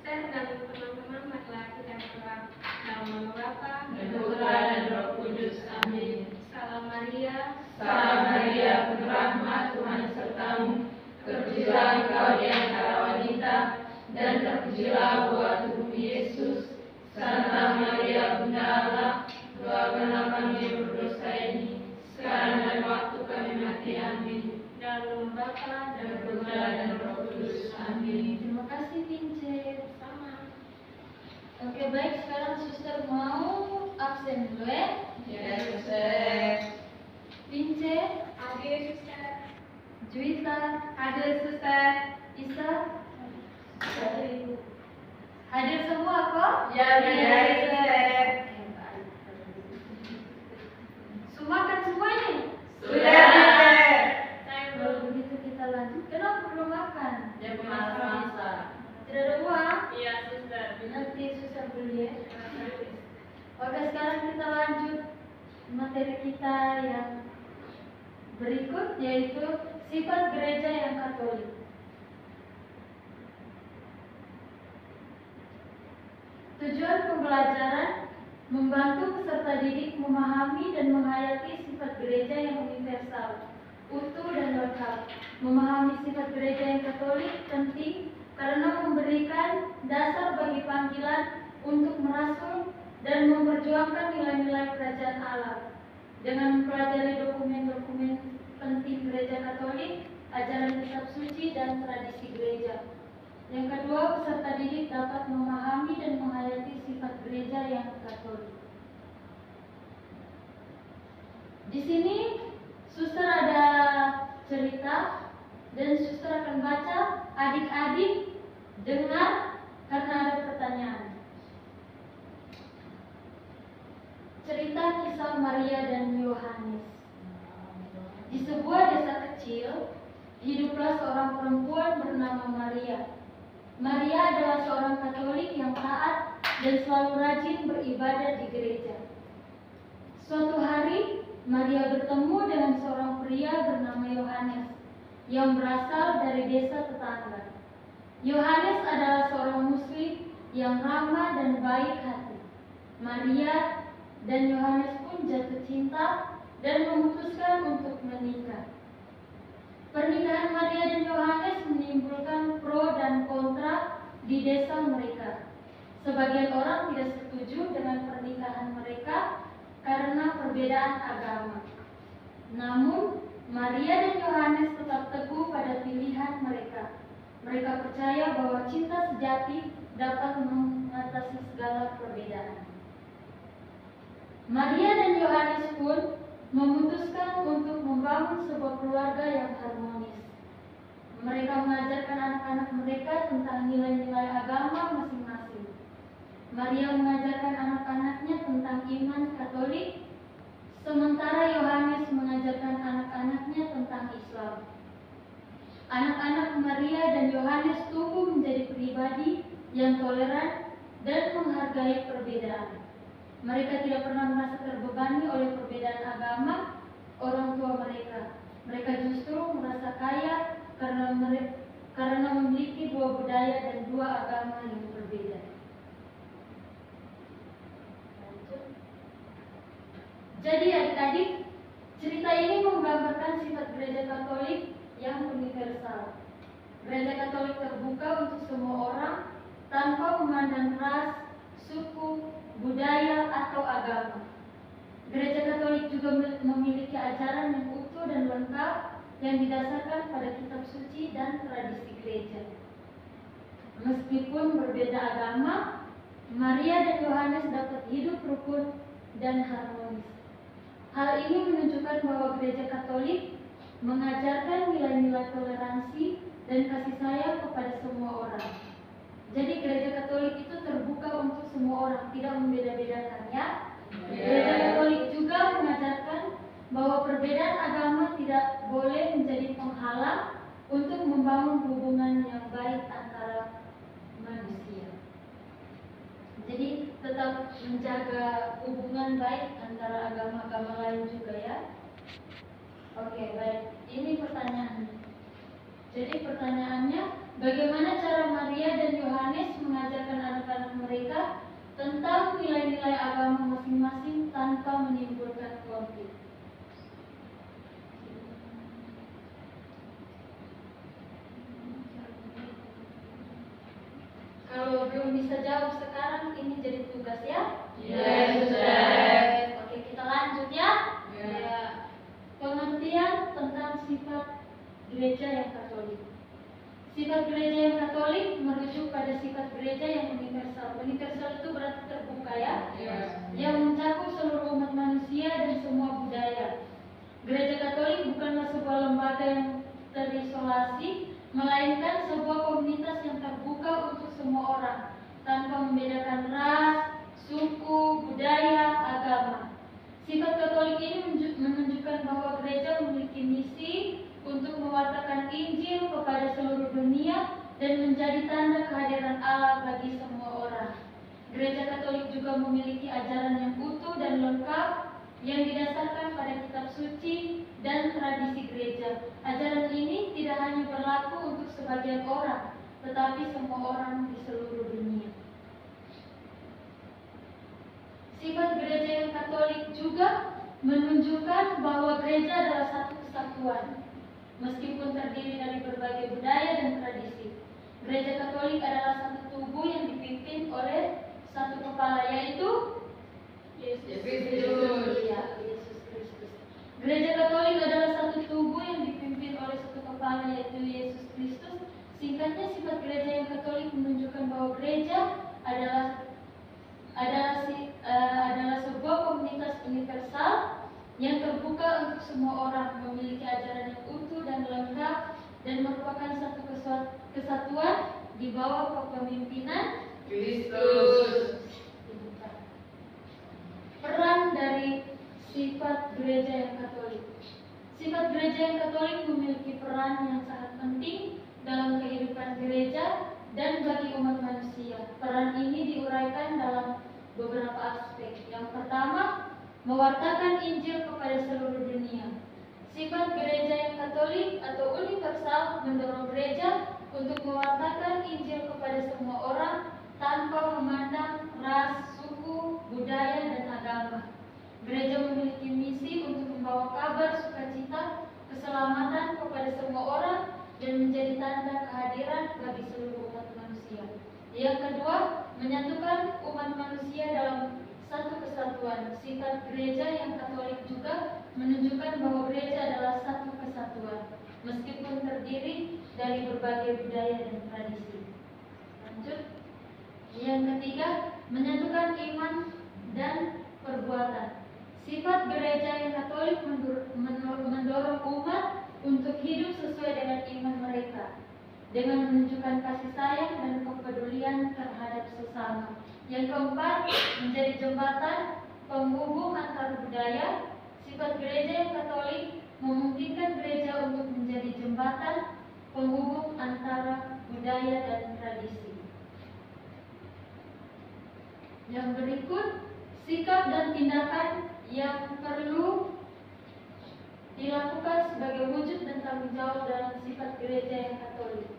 suster dan teman-teman laki-laki dan perempuan. Dalam nama Bapa dan Putra dan Roh Kudus. Amin. Salam Maria. Salam Maria, penuh rahmat, Tuhan sertamu. Terpujilah engkau di antara wanita, dan terpujilah buah tubuh Yesus. Santa Maria, Bunda Allah, doakanlah kami yang berdosa ini, sekarang dan waktu kami mati. Amin. Dalam nama Bapa Dan Putra dan Roh Kudus. Amin. Terima kasih Vince. sama. Oke, baik, sekarang suster mau absen dulu ya. Ya, suster. Vince, Hadir suster. Juwita, hadir suster. Isa, hadir semua kok? Ya, suster. Sumakan semua nih? Sudah, suster. Kalau begitu kita lanjut. Kenapa belum makan? Dia pemasak-masak. Tidak ada uang? Iya suster. Nanti suster beli ya. Oke, sekarang kita lanjut materi kita yang berikut, yaitu sifat gereja yang Katolik. Tujuan pembelajaran membantu peserta didik memahami dan menghayati sifat gereja yang universal, utuh dan lengkap. Memahami sifat gereja yang Katolik penting karena memberikan dasar bagi panggilan untuk merasul dan memperjuangkan nilai-nilai kerajaan Allah. Dengan mempelajari dokumen-dokumen penting gereja Katolik, ajaran kitab suci dan tradisi gereja. Yang kedua, peserta didik dapat memahami dan menghayati sifat gereja yang Katolik. Di sini suster ada cerita dan suster akan baca, adik-adik dengar karena ada pertanyaan. Cerita kisah Maria dan Yohanes. Di sebuah desa kecil, hiduplah seorang perempuan bernama Maria. Maria adalah seorang Katolik yang taat dan selalu rajin beribadah di gereja. Suatu hari, Maria bertemu dengan seorang pria bernama Yohanes yang berasal dari desa tetangga. Yohanes adalah seorang Muslim yang ramah dan baik hati. Maria dan Yohanes pun jatuh cinta dan memutuskan untuk menikah. Pernikahan Maria dan Yohanes menimbulkan pro dan kontra di desa mereka. Sebagian orang tidak setuju dengan pernikahan mereka karena perbedaan agama. Namun, Maria dan Yohanes tetap teguh pada pilihan mereka. Mereka percaya bahwa cinta sejati dapat mengatasi segala perbedaan. Maria dan Yohanes pun memutuskan untuk membangun sebuah keluarga yang harmonis. Mereka mengajarkan anak-anak mereka tentang nilai-nilai agama masing-masing. Maria mengajarkan anak-anaknya tentang iman Katolik, sementara Yohanes mengajarkan anak-anaknya tentang Islam. Anak-anak Maria dan Yohanes tumbuh menjadi pribadi yang toleran dan menghargai perbedaan. Mereka tidak pernah merasa terbebani oleh perbedaan agama orang tua mereka. Mereka justru merasa kaya karena memiliki dua budaya dan dua agama yang berbeda. Jadi adik-adik, cerita ini menggambarkan sifat gereja Katolik yang universal. Gereja Katolik terbuka untuk semua orang tanpa memandang ras, suku, budaya, atau agama. Gereja Katolik juga memiliki ajaran yang utuh dan lengkap yang didasarkan pada kitab suci dan tradisi gereja. Meskipun berbeda agama, Maria dan Yohanes dapat hidup rukun dan harmonis. Hal ini menunjukkan bahwa gereja Katolik mengajarkan nilai-nilai toleransi dan kasih sayang kepada semua orang. Jadi gereja Katolik itu terbuka untuk semua orang, tidak membeda-bedakan ya. Gereja Katolik juga mengajarkan bahwa perbedaan agama tidak boleh menjadi penghalang untuk membangun hubungan yang baik antara manusia. Jadi tetap menjaga hubungan baik antara agama-agama lain juga ya. Oke, baik. Ini pertanyaannya. Jadi pertanyaannya, bagaimana cara Maria dan Yohanes mengajarkan anak-anak mereka tentang nilai-nilai agama masing-masing tanpa menimbulkan konflik. Kalau belum bisa jawab sekarang, ini jadi tugas ya? Ya, sudah. Oke, kita lanjut ya. Ya. Pengertian tentang sifat gereja yang Katolik. Sifat gereja yang Katolik merujuk pada sifat gereja yang universal. Universal itu berarti terbuka ya, yang mencakup seluruh umat manusia dan semua budaya. Gereja Katolik bukanlah sebuah lembaga yang terisolasi, melainkan sebuah komunitas yang terbuka untuk semua orang, tanpa membedakan ras, suku, budaya, agama. Sifat Katolik ini menunjukkan bahwa gereja memiliki misi untuk mewartakan Injil kepada seluruh dunia dan menjadi tanda kehadiran Allah bagi semua orang. Gereja Katolik juga memiliki ajaran yang utuh dan lengkap yang didasarkan pada kitab suci dan tradisi gereja. Ajaran ini tidak hanya berlaku untuk sebagian orang, tetapi semua orang di seluruh dunia. Sifat gereja yang Katolik juga menunjukkan bahwa gereja adalah satu kesatuan, meskipun terdiri dari berbagai budaya dan tradisi. Gereja Katolik adalah satu tubuh yang dipimpin oleh satu kepala, yaitu Yesus Kristus. Gereja Katolik adalah satu tubuh yang dipimpin oleh satu kepala, yaitu Yesus Kristus. Singkatnya, sifat gereja yang Katolik menunjukkan bahwa gereja adalah sebuah komunitas universal yang terbuka untuk semua orang, memiliki ajaran yang utuh dan lengkap, dan merupakan satu kesatuan di bawah kepemimpinan Kristus. Peran dari sifat gereja yang Katolik. Sifat gereja yang Katolik memiliki peran yang sangat penting dalam kehidupan gereja dan bagi umat manusia. Peran ini diuraikan dalam beberapa aspek. Yang pertama, mewartakan Injil kepada seluruh dunia. Sifat gereja yang Katolik atau universal mendorong gereja untuk mewartakan Injil kepada semua orang tanpa memandang ras, suku, budaya, dan agama. Gereja memiliki misi untuk membawa kabar sukacita, keselamatan kepada semua orang dan menjadi tanda kehadiran bagi seluruh umat manusia. Yang kedua, menyatukan umat manusia dalam satu kesatuan. Sifat gereja yang Katolik juga menunjukkan bahwa gereja adalah satu kesatuan, meskipun terdiri dari berbagai budaya dan tradisi. Lanjut. Yang ketiga, menyatukan iman dan perbuatan. Sifat gereja yang Katolik mendorong umat untuk hidup sesuai dengan iman mereka, dengan menunjukkan kasih sayang dan kepedulian terhadap sesama. Yang keempat, menjadi jembatan penghubung antar budaya. Sifat gereja yang Katolik memungkinkan gereja untuk menjadi jembatan penghubung antara budaya dan tradisi. Yang berikut, sikap dan tindakan yang perlu dilakukan sebagai wujud dan tanggung jawab dalam sifat gereja yang Katolik.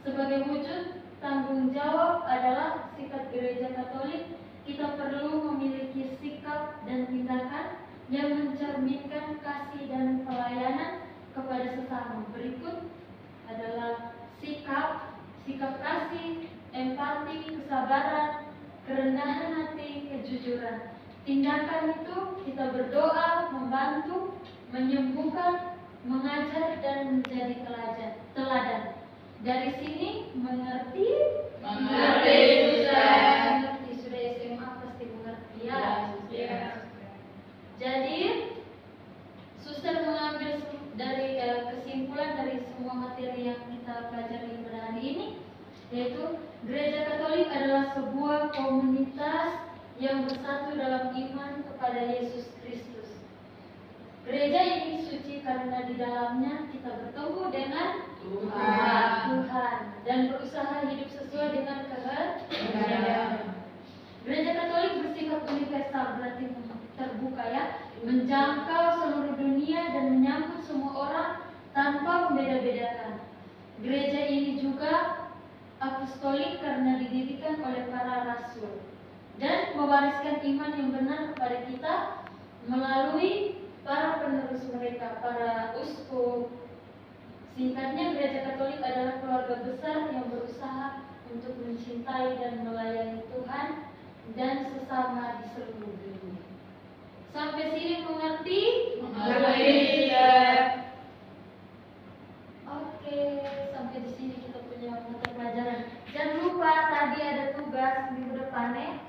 Sebagai wujud tanggung jawab adalah sifat gereja Katolik, kita perlu memiliki sikap dan tindakan yang mencerminkan kasih dan pelayanan kepada sesama. Berikut adalah sikap kasih, empati, kesabaran, kerendahan hati, kejujuran. Tindakan itu kita berdoa, membantu, menyembuhkan, mengajar, dan menjadi teladan. Dari sini mengerti sudah SMA pasti mengerti ya. Jadi suster mengambil dari kesimpulan dari semua materi yang kita pelajari pada hari ini, yaitu gereja Katolik adalah sebuah komunitas yang bersatu dalam iman kepada Yesus Kristus. Gereja ini suci karena di dalamnya kita bertemu dengan Tuhan dan berusaha hidup sesuai dengan kehendak. Gereja Katolik bersifat universal, berarti terbuka ya, menjangkau seluruh dunia dan menyambut semua orang tanpa membeda-bedakan. Gereja ini juga apostolik karena didirikan oleh para rasul dan mewariskan iman yang benar kepada kita melalui para penerus mereka, para uskup. Singkatnya, Gereja Katolik adalah keluarga besar yang berusaha untuk mencintai dan melayani Tuhan dan sesama di seluruh dunia. Sampai sini mengerti? Mengerti. Oke, sampai di sini kita punya mata pelajaran. Jangan lupa tadi ada tugas minggu depannya.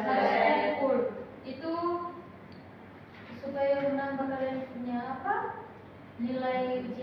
Harus kumpul. Itu supaya menambah kalian punya apa? Nilai ujian